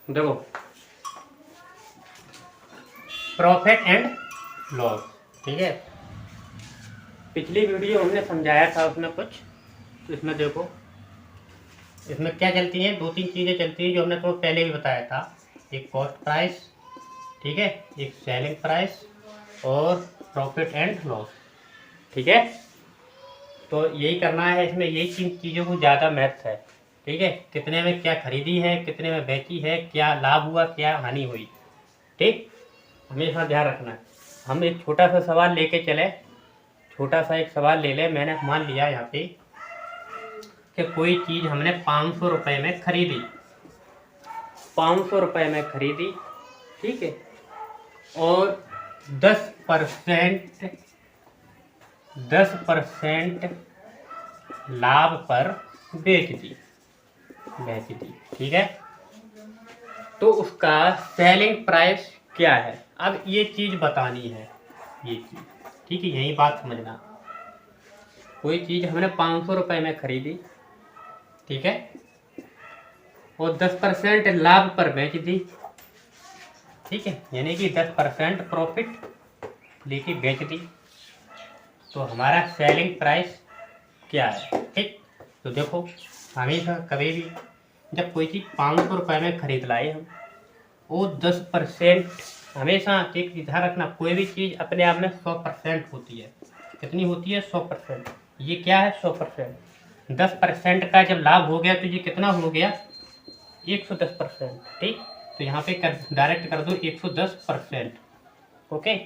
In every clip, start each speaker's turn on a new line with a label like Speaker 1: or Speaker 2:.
Speaker 1: देखो, profit and loss, ठीक है। पिछली वीडियो हमने समझाया था उसमें कुछ, तो इसमें देखो, इसमें क्या चलती हैं, 2-3 चीज़ें चलती हैं जो हमने तो पहले भी बताया था। एक कॉस्ट प्राइस, ठीक है, एक सेलिंग प्राइस और प्रॉफिट एंड लॉस, ठीक है। तो यही करना है इसमें, यही 3 चीज़ों को ज़्यादा महत्व है, ठीक है। कितने में क्या खरीदी है, कितने में बेची है, क्या लाभ हुआ, क्या हानि हुई, ठीक, हमेशा ध्यान रखना है। हम एक छोटा सा सवाल लेके चले, छोटा सा एक सवाल ले ले। मैंने मान लिया यहाँ पे कि कोई चीज़ हमने 500 रुपये में खरीदी, 500 रुपये में खरीदी, ठीक है, और 10% लाभ पर बेच दी, ठीक है। तो उसका सेलिंग प्राइस क्या है, अब ये चीज़ बतानी है, ये चीज़, ठीक है, यही बात समझना। कोई चीज़ हमने 500 रुपये में खरीदी, ठीक है, और 10% लाभ पर बेच दी, ठीक है, यानी कि 10% प्रॉफिट लेके बेच दी। तो हमारा सेलिंग प्राइस क्या है, ठीक। तो देखो, हमेशा कभी भी जब कोई चीज़ 500 रुपये में खरीद लाए हम, वो 10%, हमेशा एक ध्यान रखना, कोई भी चीज़ अपने आप में 100% होती है। कितनी होती है? 100%। ये क्या है? 100%। 10% का जब लाभ हो गया तो ये कितना हो गया? 110%, ठीक। तो यहाँ पे डायरेक्ट कर दो 110%, ओके।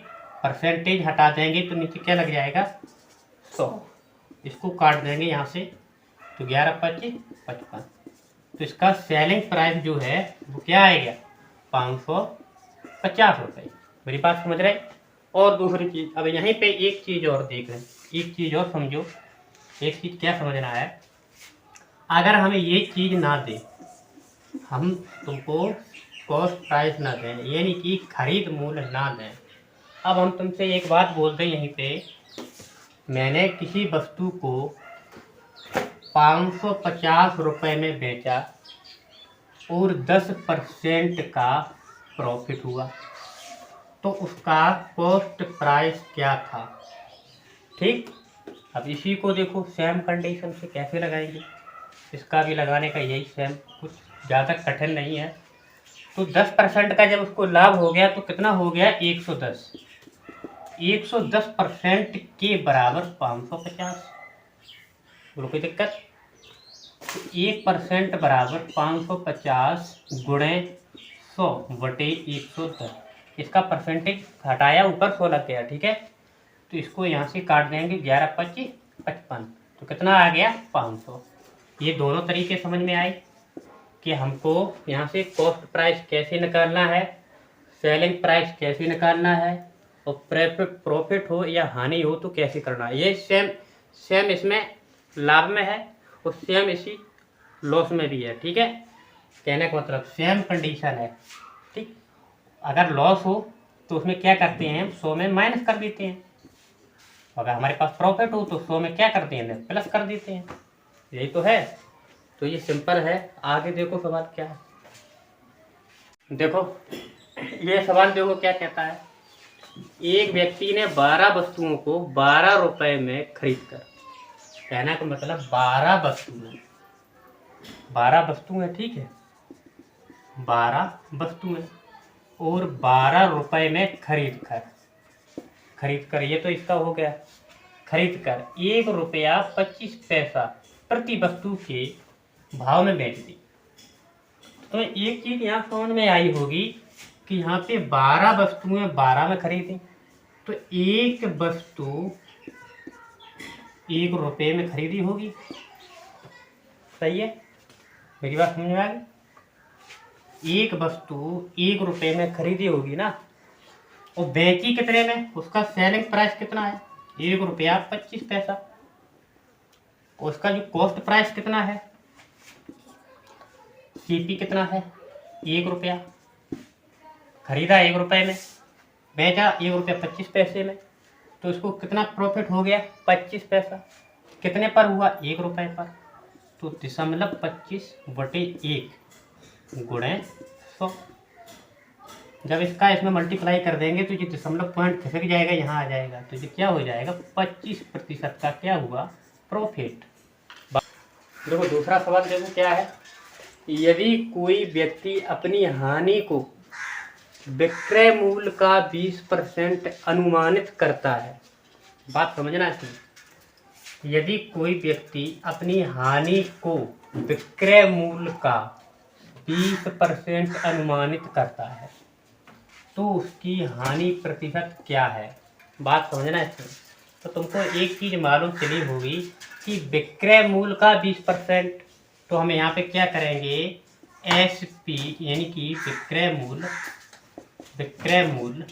Speaker 1: परसेंटेज हटा देंगे तो नीचे क्या लग जाएगा? 100। इसको काट देंगे यहाँ से, तो 11×5=55। तो इसका सेलिंग प्राइस जो है वो क्या आएगा? 550 रुपये। मेरी बात समझ रहे? और दूसरी चीज़, अब यहीं पे एक चीज़ और देख रहे हैं, एक चीज़ और समझो। एक चीज़ क्या समझना है, अगर हमें ये चीज़ ना दें, हम तुमको कॉस्ट प्राइस ना दें, यानी कि खरीद मूल्य ना दें। अब हम तुमसे एक बात बोलते हैं यहीं पे, मैंने किसी वस्तु को 550 रुपये में बेचा और 10% का प्रॉफिट हुआ, तो उसका कॉस्ट प्राइस क्या था, ठीक। अब इसी को देखो सेम कंडीशन से कैसे लगाएंगे, इसका भी लगाने का यही सेम, कुछ ज़्यादा कठिन नहीं है। तो 10% का जब उसको लाभ हो गया तो कितना हो गया? 110। 110% के बराबर 550। बोलो कोई दिक्कत? तो 1% बराबर 550 गुणे 100/110। इसका परसेंटेज हटाया, ऊपर 100 लग गया, ठीक है। तो इसको यहाँ से काट देंगे, 11×5=55। तो कितना आ गया? 500। ये दोनों तरीके समझ में आए कि हमको यहाँ से कॉस्ट प्राइस कैसे निकालना है, सेलिंग प्राइस कैसे निकालना है, और प्रॉफिट हो या हानि हो तो कैसे करना है। ये सेम इसमें लाभ में है और सेम इसी लॉस में भी है, ठीक है। कहने का मतलब सेम कंडीशन है, ठीक। अगर लॉस हो तो उसमें क्या करते हैं, 100 में माइनस कर देते हैं। अगर हमारे पास प्रॉफिट हो तो 100 में क्या करते हैं, प्लस कर देते हैं। यही तो है। तो ये सिंपल है। आगे देखो सवाल क्या है, देखो ये सवाल देखो क्या कहता है। एक व्यक्ति ने 12 वस्तुओं को 12 रुपए में खरीद कर, कहना का मतलब 12 वस्तुएं, ठीक है, 12 वस्तुएं और 12 रुपए में खरीद कर, ये तो इसका हो गया, खरीद कर ₹1.25 प्रति वस्तु के भाव में बेच दी। तो एक चीज यहाँ समझ में आई होगी कि यहाँ पे 12 वस्तुएं 12 में खरीदी, तो एक वस्तु ₹1 में खरीदी होगी, सही है। मेरी बात समझ में आ गई? एक वस्तु ₹1 में खरीदी होगी ना, और बेची कितने में, उसका सेलिंग प्राइस कितना है? ₹1.25। उसका जो कॉस्ट प्राइस कितना है, सीपी कितना है? ₹1। खरीदा ₹1 में, बेचा ₹1.25 में, तो इसको कितना प्रॉफिट हो गया? 25 पैसा। कितने पर हुआ? ₹1 पर। तो 0.25/1 गुणे 100। जब इसका इसमें मल्टीप्लाई कर देंगे तो ये दशमलव पॉइंट खिसक जाएगा, यहाँ आ जाएगा, तो ये क्या हो जाएगा 25% का क्या हुआ प्रॉफिट। देखो दूसरा सवाल देखो क्या है, यदि कोई व्यक्ति अपनी हानि को विक्रय मूल्य का 20% अनुमानित करता है, बात समझना चाहिए, यदि कोई व्यक्ति अपनी हानि को विक्रय मूल्य का 20% अनुमानित करता है तो उसकी हानि प्रतिशत क्या है, बात समझना चाहिए। तो तुमको एक चीज मालूम चली होगी कि विक्रय मूल्य का 20%, तो हम यहाँ पे क्या करेंगे SP यानी कि विक्रय मूल्य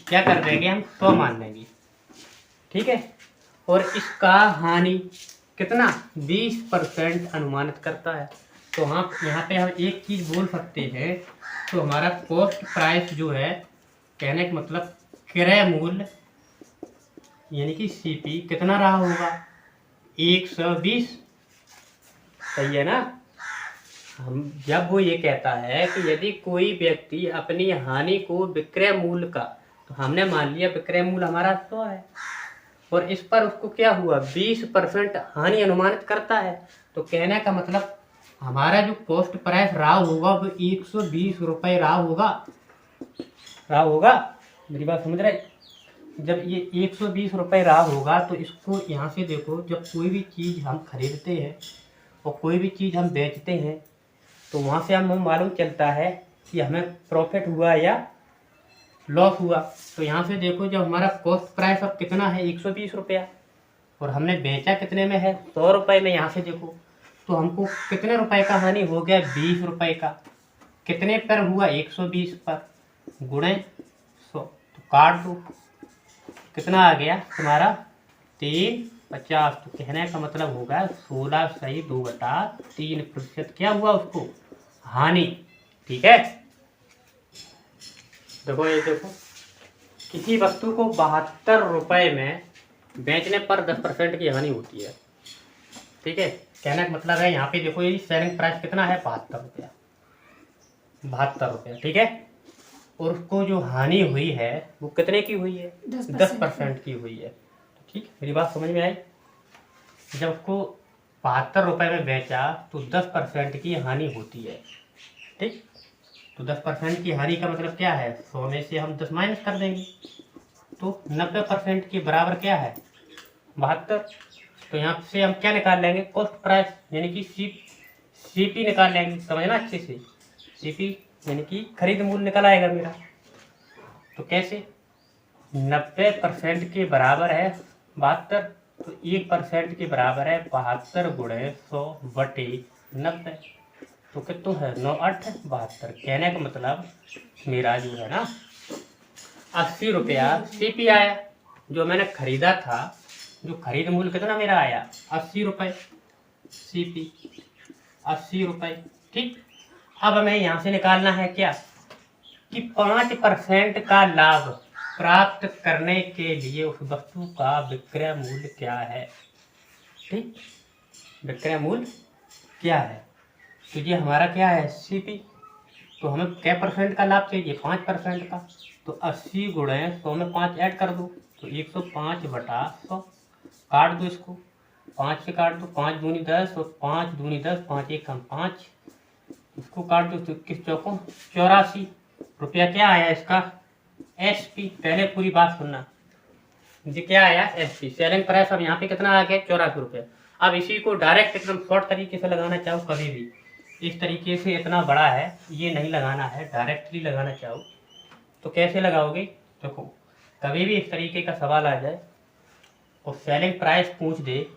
Speaker 1: क्या कर देंगे हम 100 मान लेंगे, ठीक है। और इसका हानि कितना 20% अनुमानित करता है, तो हम यहाँ पे हम एक चीज बोल सकते हैं, तो हमारा कॉस्ट प्राइस जो है, कहने का मतलब क्रय मूल्य यानी कि CP कितना रहा होगा 120, सही है ना। हम जब वो ये कहता है कि यदि कोई व्यक्ति अपनी हानि को विक्रय मूल्य का, तो हमने मान लिया विक्रय मूल्य हमारा 100 है और इस पर उसको क्या हुआ 20% हानि अनुमानित करता है, तो कहने का मतलब हमारा जो कॉस्ट प्राइस रहा होगा वो 120 रुपये रहा होगा। मेरी बात समझ रहे, जब ये 120 रुपये रहा होगा तो इसको यहाँ से देखो, जब कोई भी चीज़ हम खरीदते हैं और कोई भी चीज़ हम बेचते हैं तो वहाँ से हमें मालूम चलता है कि हमें प्रॉफिट हुआ या लॉस हुआ। तो यहाँ से देखो जब हमारा कॉस्ट प्राइस अब कितना है 120 रुपया और हमने बेचा कितने में है 100 रुपये में, यहाँ से देखो तो हमको कितने रुपए का हानि हो गया 20 रुपये का, कितने पर हुआ 120 पर गुणे 100, तो काट दो कितना आ गया तुम्हारा 350, तो कहने का मतलब होगा 16 सही 2/3% क्या हुआ उसको हानि, ठीक है। देखो ये देखो किसी वस्तु को 72 रुपये में बेचने पर 10% की हानि होती है, ठीक है। कहने का मतलब है यहाँ पे देखो ये सेलिंग प्राइस कितना है 72 रुपया, 72 रुपया, ठीक है। और उसको जो हानि हुई है वो कितने की हुई है 10% की हुई है, ठीक। मेरी बात समझ में आई, जब उसको 72 रुपये में बेचा तो 10% की हानि होती है, ठीक। तो 10% की हानि का मतलब क्या है 100 में से हम 10 माइनस कर देंगे तो 90% के बराबर क्या है 72। तो यहाँ से हम क्या निकाल लेंगे कॉस्ट प्राइस यानी कि CP निकाल लेंगे, समझना अच्छे से, CP यानी कि खरीद मूल्य निकल आएगा मेरा। तो कैसे 90% के बराबर है 72, तो 1% के बराबर है 72 गुणे 100 बटे 90, तो कितना है 9 8 72। कहने का मतलब मेरा जो है ना 80 रुपया CP आया, जो मैंने खरीदा था, जो खरीद मूल्य कितना मेरा आया 80 रुपये, CP 80 रुपये, ठीक। अब हमें यहाँ से निकालना है क्या कि 5% का लाभ प्राप्त करने के लिए उस वस्तु का विक्रय मूल्य क्या है, ठीक। विक्रय मूल्य क्या है, तो ये हमारा क्या है CP, तो हमें क्या परसेंट का लाभ चाहिए 5% का, तो 80 गुणे 100 में 5 ऐड कर दो तो 105/100, काट दो इसको 5 से काट दो, 5 दूनी 10 और 5 दूनी 10, 5 एक हम 5, इसको काट दो तो 21 चौकों 84 रुपया क्या आया इसका SP। पहले पूरी बात सुनना, ये क्या आया SP सेलिंग प्राइस, अब यहाँ पे कितना आ गया 84 रुपया। अब इसी को डायरेक्ट एकदम शॉर्ट तरीके से लगाना चाहो कभी भी, इस तरीके से इतना बड़ा है ये नहीं लगाना है, डायरेक्टली लगाना चाहो तो कैसे लगाओगे, देखो कभी भी इस तरीके का सवाल आ जाए और सेलिंग प्राइस पूछ दे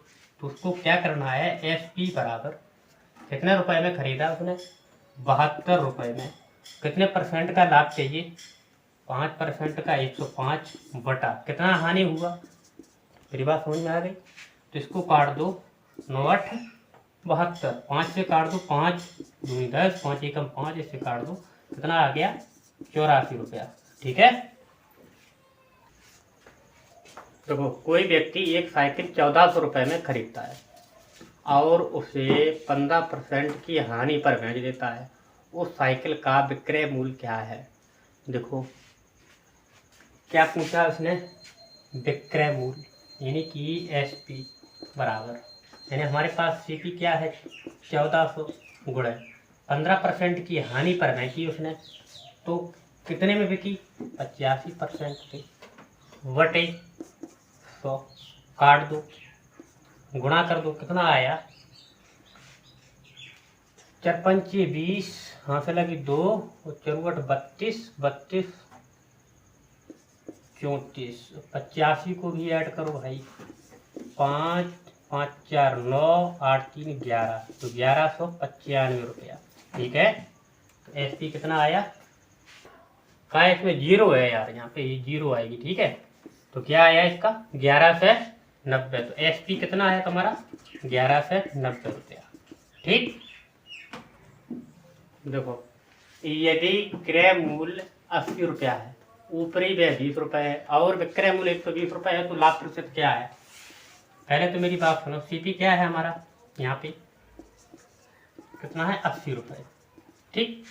Speaker 1: तो उसको क्या करना है SP बराबर कितने रुपए में खरीदा उसने 72 रुपये में, कितने परसेंट का लाभ चाहिए 5% का 105 बटा कितना हानि हुआ, मेरी बात समझ में आ गई। तो इसको काट दो 9 8 72, 5 से काट दो 5 दूनी 10, 5 एकम 5, इससे काट दो कितना आ गया 84 रुपया, ठीक है। देखो कोई व्यक्ति एक साइकिल 1400 रुपये में खरीदता है और उसे 15% की हानि पर बेच देता है उस साइकिल का विक्रय मूल्य क्या है। देखो क्या पूछा उसने, विक्रय मूल्य यानी कि एसपी बराबर, यानी हमारे पास सीपी क्या है 1400 गुणे 15% की हानि पर नहीं की उसने, तो कितने में बिकी 85% पे, वटे 100 काट दो गुणा कर दो, कितना आया 4 पंचे 20, हाँ से लगी 2 और 4 32, 32 34, 85 को भी ऐड करो भाई, 5 5 4 9 8 3 11, तो 1195 रुपया। ठीक है, तो एसपी कितना आया, का इसमें जीरो है यार, यहाँ पे ये जीरो आएगी। ठीक है, तो क्या आया इसका 11 से 90, तो एसपी कितना है तुम्हारा 11 से 90 रुपया। ठीक, देखो यदि क्रय मूल्य 80 रुपया है, ऊपरी व्यय 20 रुपये है और विक्रय मूल्य 120 रुपये है, तो लाभ प्रतिशत क्या है। पहले तो मेरी बात सुनो, सीपी क्या है हमारा यहाँ पे कितना है 80 रुपये। ठीक,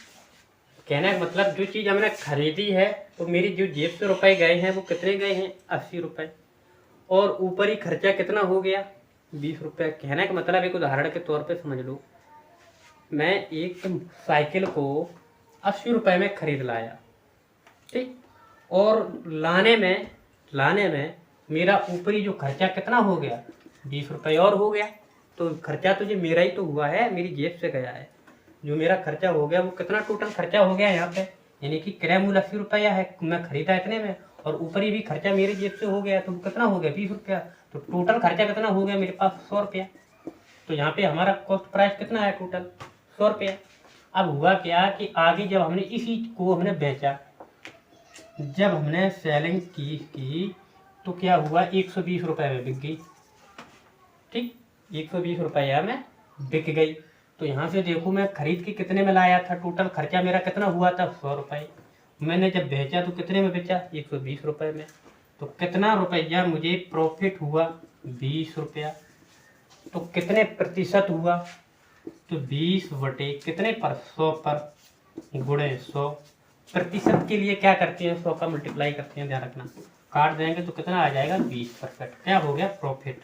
Speaker 1: कहने का मतलब जो चीज़ हमने खरीदी है तो मेरी जो जेब से रुपए गए हैं वो कितने गए हैं 80 रुपये, और ऊपरी खर्चा कितना हो गया 20 रुपये। कहने का मतलब एक उदाहरण के तौर पे समझ लो, मैं एक साइकिल को 80 रुपये में खरीद लाया, ठीक, और लाने में मेरा ऊपरी जो खर्चा कितना हो गया 20 रुपये और हो गया, तो खर्चा तो जो मेरा ही तो हुआ है, मेरी जेब से गया है, जो मेरा खर्चा हो गया वो कितना टोटल खर्चा हो गया यहाँ पे, यानी कि क्रय मूल्य 80 रुपया है, मैं खरीदा इतने में और ऊपरी भी खर्चा मेरी जेब से हो गया, तो कितना हो गया 20 रुपया, तो टोटल खर्चा कितना हो गया मेरे पास 100 रुपया। तो यहाँ पे हमारा कॉस्ट प्राइस कितना है टोटल 100 रुपया। अब हुआ क्या कि आगे जब हमने इसी को हमने बेचा, जब हमने सेलिंग की तो क्या हुआ 120 रुपये में बिक गई। ठीक, 120 रुपया में बिक गई। तो यहाँ से देखो मैं खरीद के कितने में लाया था, टोटल खर्चा मेरा कितना हुआ था 100 रुपये, मैंने जब बेचा तो कितने में बेचा 120 रुपये में, तो कितना रुपया मुझे प्रॉफिट हुआ 20 रुपया। तो कितने प्रतिशत हुआ, तो 20 बटे कितने पर 100 पर गुणे 100, प्रतिशत के लिए क्या करते हैं 100 का मल्टीप्लाई करते हैं, ध्यान रखना, काट देंगे तो कितना आ जाएगा 20%, क्या हो गया प्रॉफिट।